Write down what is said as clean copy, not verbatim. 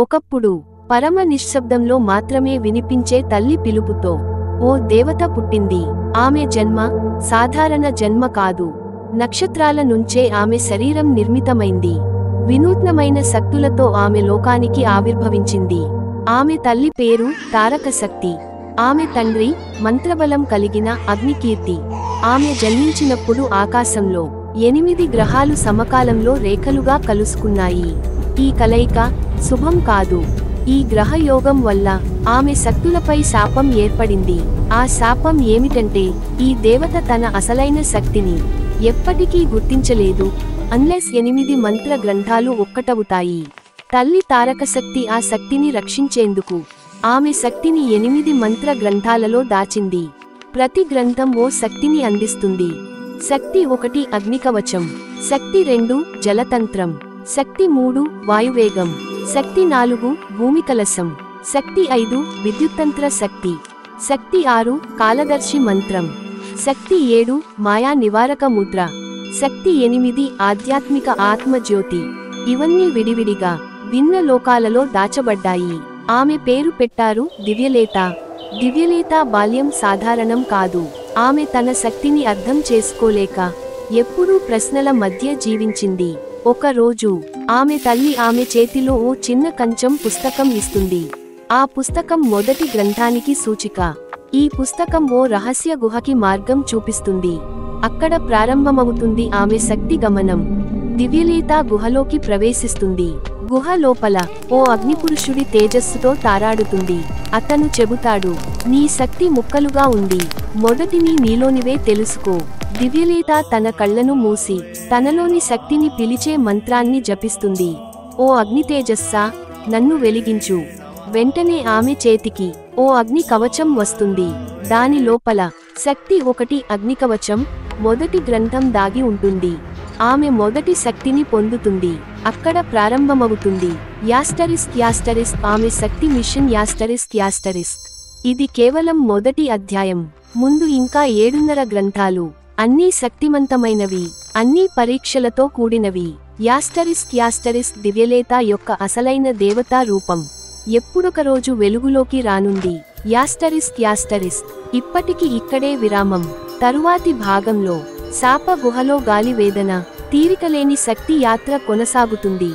ఒకప్పుడు పరమ నిశ్శబ్దంలో మాత్రమే వినిపించే తల్లి పిలుపుతో ఓ దేవత పుట్టింది. ఆమె జన్మ సాధారణ జన్మ కాదు. నక్షత్రాల నుంచే ఆమె శరీరం నిర్మితమైంది. వినూత్నమైన శక్తులతో ఆమె లోకానికి ఆవిర్భవించింది. ఆమె తల్లి పేరు తారకశక్తి. ఆమె తండ్రి మంత్రబలం కలిగిన అగ్నికీర్తి. ఆమె జన్మించినప్పుడు ఆకాశంలో 8 గ్రహాలు సమకాలంలో రేఖలుగా కలుసుకున్నాయి. ఈ కలయిక శుభం కాదు. ఈ గ్రహయోగం వల్ల ఆమె శక్తులపై శాపం ఏర్పడింది. ఆ శాపం ఏమిటంటే ఈ దేవత తన అసలైన శక్తిని ఎప్పటికీ గుర్తించలేదు అన్లెస్ 8 మంత్ర గ్రంథాలు ఒక్కటవుతాయి. తల్లి తారకశక్తి ఆ శక్తిని రక్షించేందుకు ఆమె శక్తిని 8 మంత్ర గ్రంథాలలో దాచింది. ప్రతి గ్రంథం ఓ శక్తిని అందిస్తుంది. శక్తి 1 అగ్నికవచం, శక్తి 2 జలతంత్రం, శక్తి 3 వాయువేగం, శక్తి 4 భూమికలశం, శక్తి 5 విద్యుత్తంత్ర శక్తి, శక్తి 6 కాలదర్శి మంత్రం, శక్తి 7 మాయా నివారక ముద్ర, శక్తి 8 ఆధ్యాత్మిక ఆత్మజ్యోతి. ఇవన్నీ విడివిడిగా భిన్న లోకాలలో దాచబడ్డాయి. ఆమె పేరు పెట్టారు దివ్యలేత. దివ్యలేత బాల్యం సాధారణం కాదు. ఆమె తన శక్తిని అర్థం చేసుకోలేక ఎప్పుడూ ప్రశ్నల మధ్య జీవించింది. ఒక రోజు ఆమె తల్లి ఆమె చేతిలో ఓ చిన్న కంచం పుస్తకం ఇస్తుంది. ఆ పుస్తకం మొదటి గ్రంథానికి సూచిక. ఈ పుస్తకం ఓ రహస్య గుహకి మార్గం చూపిస్తుంది. అక్కడ ప్రారంభమవుతుంది ఆమె శక్తి గమనం. దివ్యలేత గుహలోకి ప్రవేశిస్తుంది. గుహ లోపల ఓ అగ్నిపురుషుడి తేజస్సుతో తారాడుతుంది. అతను చెబుతాడు, నీ శక్తి ముక్కలుగా ఉంది. మొదటిని నీలోనివే తెలుసుకో. దివ్యలేత తన కళ్లను మూసి తనలోని శక్తిని పిలిచే మంత్రాన్ని జపిస్తుంది. ఓ అగ్నితేజస్సా, నన్ను వెలిగించు. వెంటనే ఆమె చేతికి ఓ అగ్ని కవచం వస్తుంది. దాని లోపల శక్తి 1 అగ్నికవచం మొదటి గ్రంథం దాగి ఉంటుంది. ఆమె మొదటి శక్తిని పొందుతుంది. అక్కడ ప్రారంభమవుతుంది యాస్టరిస్క్ ఆమె శక్తి మిషన్ యాస్టరిస్క్. ఇది కేవలం మొదటి అధ్యాయం. ముందు ఇంకా 7.5 గ్రంథాలు. అన్నీ శక్తిమంతమైనవి, అన్నీ పరీక్షలతో కూడినవి. యాస్టరిస్క్ దివ్యలేత యొక్క అసలైన దేవతా రూపం. ఎప్పుడొక రోజు వెలుగులోకి రానుంది. యాస్టరిస్క్ ఇప్పటికి ఇక్కడే విరామం. తరువాతి భాగంలో శాప గుహలో గాలి వేదన, తీరికలేని శక్తి యాత్ర కొనసాగుతుంది.